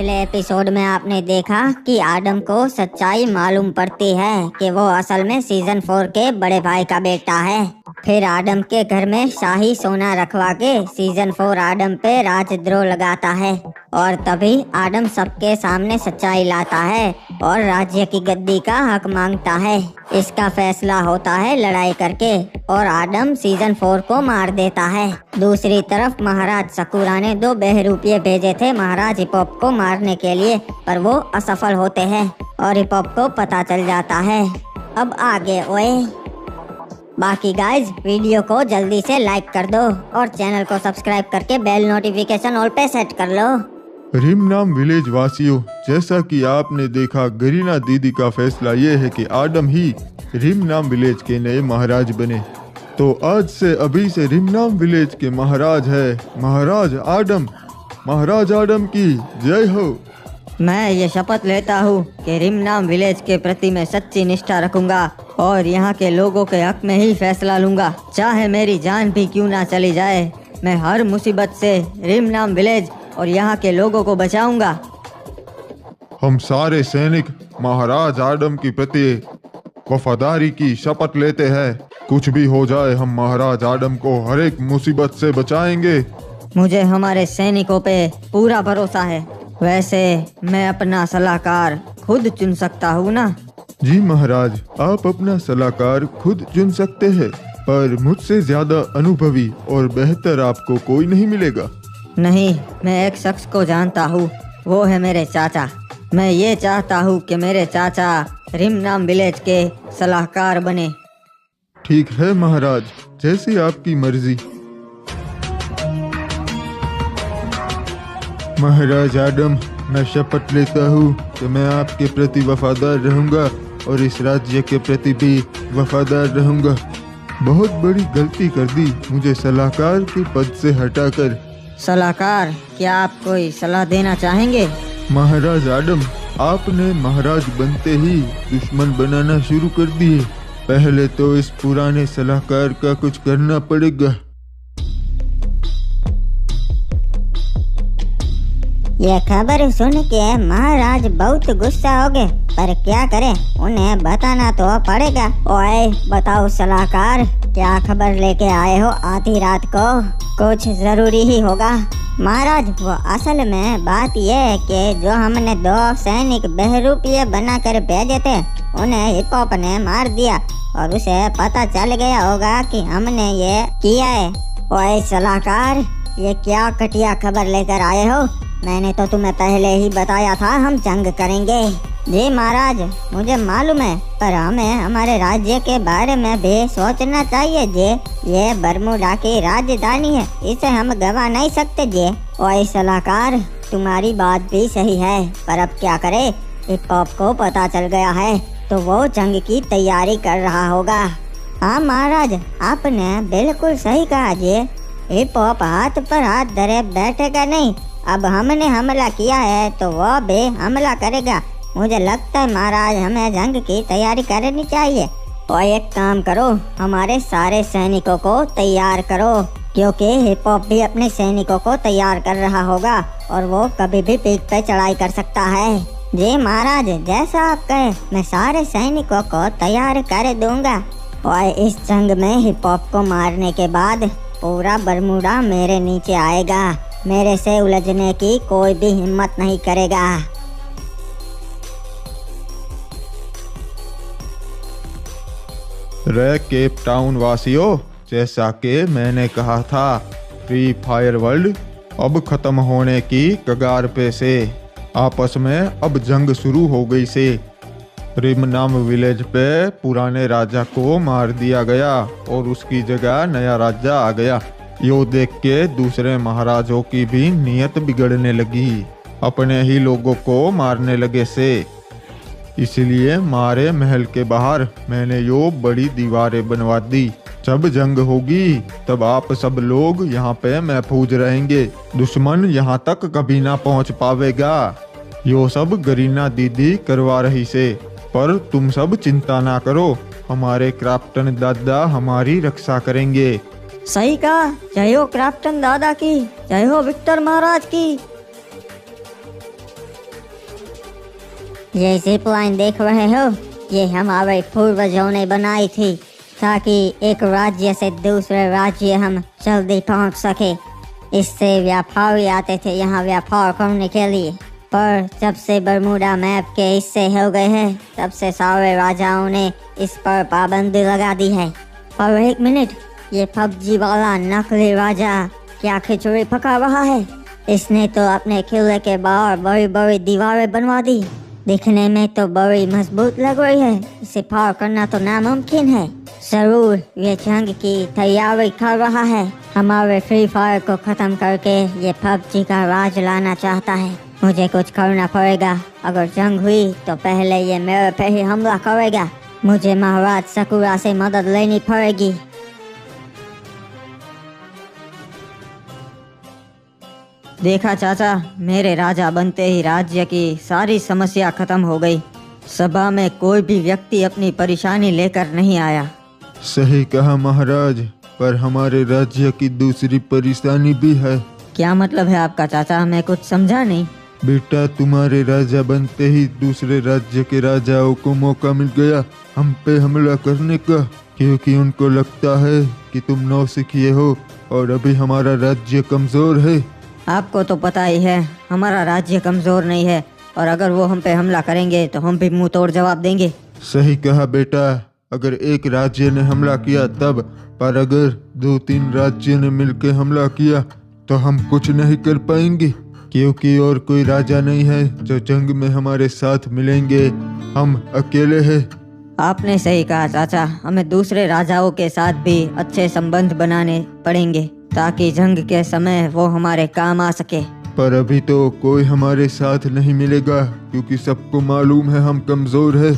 पिछले एपिसोड में आपने देखा कि आदम को सच्चाई मालूम पड़ती है कि वो असल में सीजन 4 के बड़े भाई का बेटा है। फिर आदम के घर में शाही सोना रखवा के सीजन 4 आदम पे राजद्रोह लगाता है और तभी आदम सबके सामने सच्चाई लाता है और राज्य की गद्दी का हक मांगता है। इसका फैसला होता है लड़ाई करके और आदम सीजन 4 को मार देता है। दूसरी तरफ महाराज सकूरा ने 2 बहरूपिये भेजे थे महाराज हिपॉप को मारने के लिए, पर वो असफल होते हैं और हिपॉप को पता चल जाता है। अब आगे ओए। बाकी गाइज वीडियो को जल्दी से लाइक कर दो और चैनल को सब्सक्राइब करके बेल नोटिफिकेशन ऑल पे सेट कर लो। रिमनाम विलेज वासियों, जैसा कि आपने देखा गरीना दीदी का फैसला ये है कि आदम ही रिमनाम विलेज के नए महाराज बने। तो आज से अभी से रिमनाम विलेज के महाराज है महाराज आदम। महाराज आदम की जय हो। मैं ये शपथ लेता हूँ कि रिमनाम विलेज के प्रति मैं सच्ची निष्ठा रखूंगा और यहाँ के लोगों के हक में ही फैसला लूंगा, चाहे मेरी जान भी क्यों ना चली जाए। मैं हर मुसीबत से रिमनाम विलेज और यहाँ के लोगों को बचाऊंगा। हम सारे सैनिक महाराज आदम के प्रति वफादारी की शपथ लेते हैं। कुछ भी हो जाए हम महाराज आदम को हर एक मुसीबत से बचाएंगे। मुझे हमारे सैनिकों पे पूरा भरोसा है। वैसे मैं अपना सलाहकार खुद चुन सकता हूँ ना? जी महाराज, आप अपना सलाहकार खुद चुन सकते हैं, पर मुझसे ज्यादा अनुभवी और बेहतर आपको कोई नहीं मिलेगा। नहीं, मैं एक शख्स को जानता हूँ, वो है मेरे चाचा। मैं ये चाहता हूँ कि मेरे चाचा रिमनाम विलेज के सलाहकार बने। ठीक है महाराज, जैसी आपकी मर्जी। महाराज आदम, मैं शपथ लेता हूँ कि मैं आपके प्रति वफादार रहूँगा और इस राज्य के प्रति भी वफादार रहूँगा। बहुत बड़ी गलती कर दी मुझे सलाहकार के पद से हटाकर। सलाहकार, क्या आप कोई सलाह देना चाहेंगे? महाराज आदम, आपने महाराज बनते ही दुश्मन बनाना शुरू कर दिए। पहले तो इस पुराने सलाहकार का कुछ करना पड़ेगा। ये खबर सुन के महाराज बहुत गुस्सा हो गए, पर क्या करें, उन्हें बताना तो पड़ेगा। ओए बताओ सलाहकार, क्या खबर लेके आए हो आधी रात को? कुछ जरूरी ही होगा। महाराज, वो असल में बात ये है कि जो हमने 2 सैनिक बहरूपिये बनाकर भेजे थे, उन्हें हिपॉप ने मार दिया और उसे पता चल गया होगा कि हमने ये किया है। ओए सलाहकार, ये क्या घटिया खबर लेकर आए हो? मैंने तो तुम्हें पहले ही बताया था हम जंग करेंगे। जी महाराज, मुझे मालूम है, पर हमें हमारे राज्य के बारे में भी सोचना चाहिए जी। ये बरमूडा की राजधानी है, इसे हम गवा नहीं सकते जी। ओए सलाहकार, तुम्हारी बात भी सही है, पर अब क्या करे, हिपॉप को पता चल गया है तो वो जंग की तैयारी कर रहा होगा। हाँ महाराज, आपने बिल्कुल सही कहा जी। हिपॉप हाथ पर हाथ धरे बैठेगा नहीं। अब हमने हमला किया है तो वो भी हमला करेगा। मुझे लगता है महाराज, हमें जंग की तैयारी करनी चाहिए। और एक काम करो, हमारे सारे सैनिकों को तैयार करो, क्योंकि हिपॉप भी अपने सैनिकों को तैयार कर रहा होगा और वो कभी भी पीठ पे चढ़ाई कर सकता है। जी महाराज, जैसा आप कहें, मैं सारे सैनिकों को तैयार कर दूंगा। और इस जंग में हिपॉप को मारने के बाद पूरा बरमूडा मेरे नीचे आएगा। मेरे से उलझने की कोई भी हिम्मत नहीं करेगा। रे केप टाउन वासियों, जैसा कि मैंने कहा था, फ्री फायर वर्ल्ड अब खत्म होने की कगार पे से। आपस में अब जंग शुरू हो गई से। रिमनाम विलेज पे पुराने राजा को मार दिया गया और उसकी जगह नया राजा आ गया। यो देख के दूसरे महाराजों की भी नीयत बिगड़ने लगी, अपने ही लोगों को मारने लगे से। इसलिए मारे महल के बाहर मैंने यो बड़ी दीवारें बनवा दी। जब जंग होगी तब आप सब लोग यहाँ पे महफूज रहेंगे, दुश्मन यहाँ तक कभी ना पहुँच पावेगा। यो सब गरीना दीदी करवा रही से, पर तुम सब चिंता ना करो, हमारे क्राफ्टन दादा हमारी रक्षा करेंगे। सही कहा। जय हो क्राफ्टन दादा की, जय हो विक्टर महाराज की। ये जिप लाइन देख रहे हो, ये हमारे पूर्वजों ने बनाई थी ताकि एक राज्य से दूसरे राज्य हम जल्दी पहुंच सके। इससे व्यापारी आते थे यहाँ व्यापार करने के लिए, पर जब से बरमूडा मैप के हिस्से हो गए हैं तब से सारे राजाओं ने इस पर पाबंदी लगा दी है। पर एक मिनट, ये पबजी वाला नकली राजा क्या खिचड़ी पका रहा है? इसने तो अपने किले के बाहर बड़ी बड़ी दीवारें बनवा दी, दिखने में तो बड़ी मजबूत लग रही है। इसे पार करना तो नामुमकिन है। जरूर ये जंग की तैयारी कर रहा है, हमारे फ्री फायर को खत्म करके ये पबजी का राज लाना चाहता है। मुझे कुछ करना पड़ेगा। अगर जंग हुई तो पहले ये मेरे पे ही हमला करेगा। मुझे महाराज सकुरा से मदद लेनी पड़ेगी। देखा चाचा, मेरे राजा बनते ही राज्य की सारी समस्या खत्म हो गई। सभा में कोई भी व्यक्ति अपनी परेशानी लेकर नहीं आया। सही कहा महाराज, पर हमारे राज्य की दूसरी परेशानी भी है। क्या मतलब है आपका चाचा? मैं कुछ समझा नहीं। बेटा, तुम्हारे राजा बनते ही दूसरे राज्य के राजाओं को मौका मिल गया हम पे हमला करने का, क्योंकि उनको लगता है कि तुम नौसिखिए हो और अभी हमारा राज्य कमजोर है। आपको तो पता ही है हमारा राज्य कमजोर नहीं है, और अगर वो हम पे हमला करेंगे तो हम भी मुंह तोड़ जवाब देंगे। सही कहा बेटा, अगर एक राज्य ने हमला किया तब, पर अगर 2-3 राज्य ने मिलकर हमला किया तो हम कुछ नहीं कर पाएंगे, क्योंकि और कोई राजा नहीं है जो जंग में हमारे साथ मिलेंगे। हम अकेले हैं। आपने सही कहा चाचा, हमें दूसरे राजाओं के साथ भी अच्छे संबंध बनाने पड़ेंगे ताकि जंग के समय वो हमारे काम आ सके। पर अभी तो कोई हमारे साथ नहीं मिलेगा, क्योंकि सबको मालूम है हम कमजोर है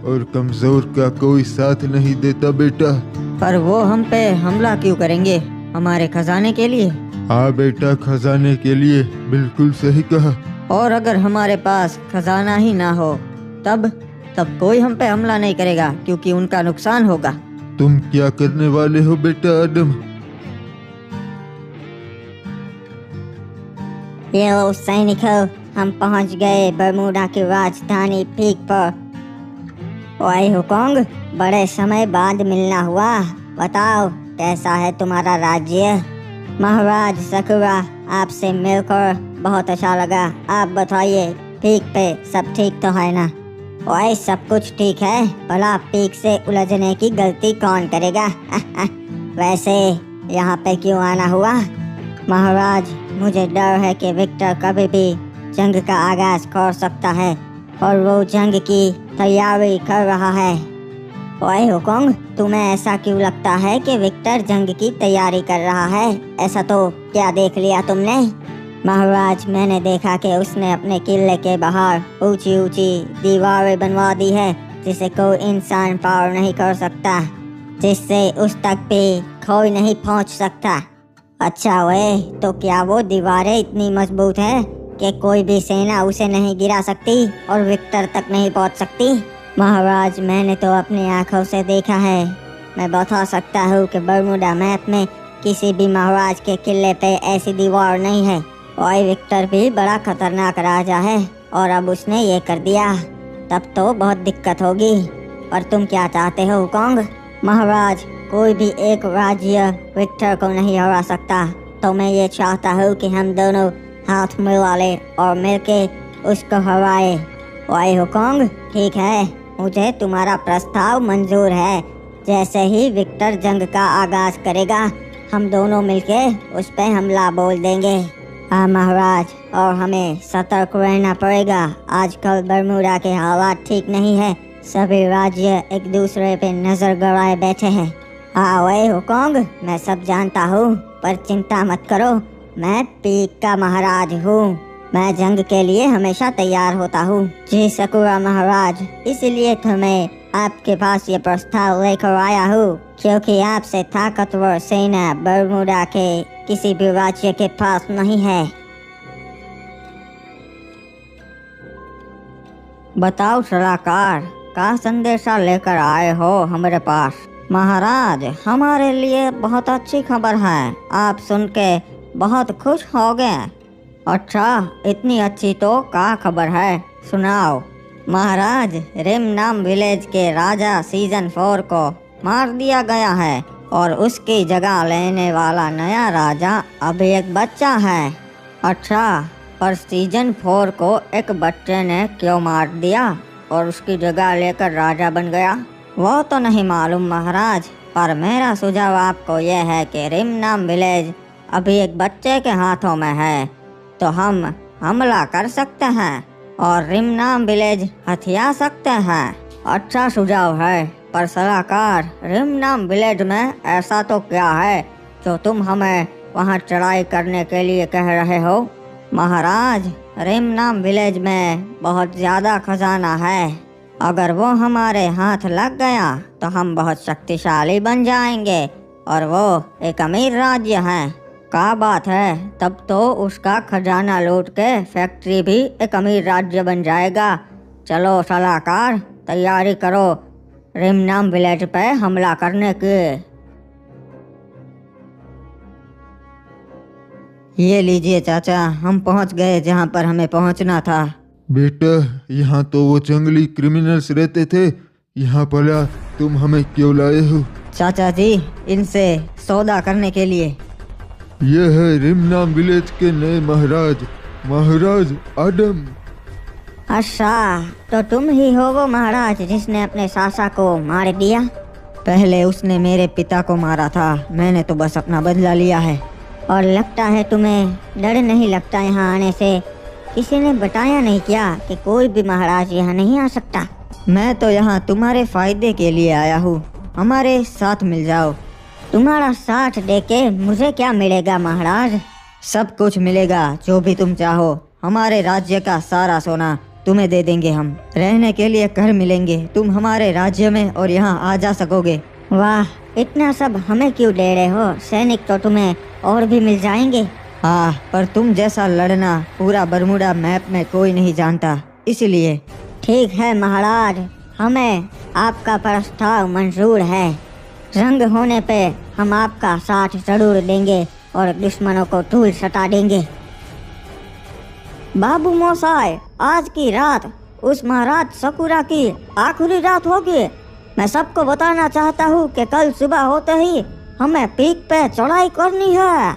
और कमजोर का कोई साथ नहीं देता बेटा। पर वो हम पे हमला क्यों करेंगे? हमारे खजाने के लिए? हाँ बेटा, खजाने के लिए, बिल्कुल सही कहा। और अगर हमारे पास खजाना ही ना हो तब कोई हम पे हमला नहीं करेगा, क्योंकि उनका नुकसान होगा। तुम क्या करने वाले हो बेटा आदम? ये लो सैनिकों, हम पहुंच गए बरमूडा की राजधानी पीक पर। ओए हुकोंग, बड़े समय बाद मिलना हुआ। बताओ कैसा है तुम्हारा राज्य? महाराज सकुरा, आपसे मिलकर बहुत अच्छा लगा। आप बताइए पीक पे सब ठीक तो है ना? ओए सब कुछ ठीक है, भला पीक से उलझने की गलती कौन करेगा? वैसे यहाँ पे क्यों आना हुआ? महाराज, मुझे डर है कि विक्टर कभी भी जंग का आगाज कर सकता है और वो जंग की तैयारी कर रहा है। ओए हुकोंग, तुम्हें ऐसा क्यों लगता है कि विक्टर जंग की तैयारी कर रहा है? ऐसा तो क्या देख लिया तुमने? महाराज, मैंने देखा कि उसने अपने किले के बाहर ऊंची ऊंची दीवारें बनवा दी है जिसे कोई इंसान पार नहीं कर सकता, जिससे उस तक भी कोई नहीं पहुंच सकता। अच्छा वे, तो क्या वो दीवारें इतनी मजबूत है कि कोई भी सेना उसे नहीं गिरा सकती और विक्टर तक नहीं पहुंच सकती? महाराज, मैंने तो अपनी आंखों से देखा है। मैं बता सकता हूँ कि बरमूडा मैप में किसी भी महाराज के किले पे ऐसी दीवार नहीं है। और विक्टर भी बड़ा खतरनाक राजा है और अब उसने ये कर दिया, तब तो बहुत दिक्कत होगी। और तुम क्या चाहते हो हुकोंग? महाराज, कोई भी एक राज्य विक्टर को नहीं हरा सकता, तो मैं ये चाहता हूँ कि हम दोनों हाथ मिला ले और मिलके उसको हराए। ओए हुकोंग, ठीक है, मुझे तुम्हारा प्रस्ताव मंजूर है। जैसे ही विक्टर जंग का आगाज करेगा हम दोनों मिलके उस पे हमला बोल देंगे। हाँ महाराज, और हमें सतर्क रहना पड़ेगा। आजकल बरमूडा के हालात ठीक नहीं है, सभी राज्य एक दूसरे पे नजर गड़ाए बैठे हैं। हाँ ओए हुकोंग, मैं सब जानता हूँ, पर चिंता मत करो, मैं पीक का महाराज हूँ। मैं जंग के लिए हमेशा तैयार होता हूँ। जी सकुरा महाराज, इसलिए तो मैं आपके पास ये प्रस्ताव लेकर आया हूँ, क्योंकि आपसे ताकतवर सेना बरमूडा के किसी भी राज्य के पास नहीं है। बताओ सलाहकार, का संदेशा लेकर आए हो हमारे पास? महाराज, हमारे लिए बहुत अच्छी खबर है, आप सुन के बहुत खुश हो गए। अच्छा, इतनी अच्छी तो क्या खबर है, सुनाओ। महाराज, रिम नाम विलेज के राजा सीजन 4 को मार दिया गया है और उसकी जगह लेने वाला नया राजा अभी एक बच्चा है। अच्छा, पर सीजन 4 को एक बच्चे ने क्यों मार दिया और उसकी जगह लेकर राजा बन गया, वो तो नहीं मालूम महाराज। पर मेरा सुझाव आपको यह है कि रिम नाम विलेज अभी एक बच्चे के हाथों में है, तो हम हमला कर सकते हैं और रिम नाम विलेज हथिया सकते हैं। अच्छा सुझाव है, पर सलाहकार, रिम नाम विलेज में ऐसा तो क्या है जो तुम हमें वहां चढ़ाई करने के लिए कह रहे हो? महाराज, रिम नाम विलेज में बहुत ज़्यादा खजाना है। अगर वो हमारे हाथ लग गया तो हम बहुत शक्तिशाली बन जाएंगे और वो एक अमीर राज्य है। क्या बात है, तब तो उसका खजाना लूट के फैक्ट्री भी एक अमीर राज्य बन जाएगा। चलो सलाहकार, तैयारी करो रिम नाम विलेज पे हमला करने की। ये लीजिए चाचा, हम पहुंच गए जहां पर हमें पहुंचना था। बेटा, यहाँ तो वो जंगली क्रिमिनल्स रहते थे, यहाँ भला तुम हमें क्यों लाए हो? चाचा जी, इनसे सौदा करने के लिए। यह है रिमनाम विलेज के नए महाराज, महाराज आदम। अच्छा, तो तुम ही हो वो महाराज जिसने अपने सासा को मार दिया? पहले उसने मेरे पिता को मारा था, मैंने तो बस अपना बदला लिया है। और लगता है तुम्हें डर नहीं लगता यहाँ आने से? किसी ने बताया नहीं क्या कि कोई भी महाराज यहाँ नहीं आ सकता? मैं तो यहाँ तुम्हारे फायदे के लिए आया हूँ, हमारे साथ मिल जाओ। तुम्हारा साथ देके मुझे क्या मिलेगा महाराज? सब कुछ मिलेगा जो भी तुम चाहो। हमारे राज्य का सारा सोना तुम्हें दे देंगे हम। रहने के लिए घर मिलेंगे, तुम हमारे राज्य में और यहाँ आ जा सकोगे। वाह, इतना सब हमें क्यों दे रहे हो? सैनिक तो तुम्हें और भी मिल जाएंगे। हाँ, पर तुम जैसा लड़ना पूरा बरमूडा मैप में कोई नहीं जानता, इसलिए। ठीक है महाराज, हमें आपका प्रस्ताव मंजूर है। जंग होने पे हम आपका साथ जरूर देंगे और दुश्मनों को धूल सटा देंगे। बाबू मोसाई, आज की रात उस महाराज सकुरा की आखिरी रात होगी। मैं सबको बताना चाहता हूँ कि कल सुबह होते ही हमें पीक पे चढ़ाई करनी है।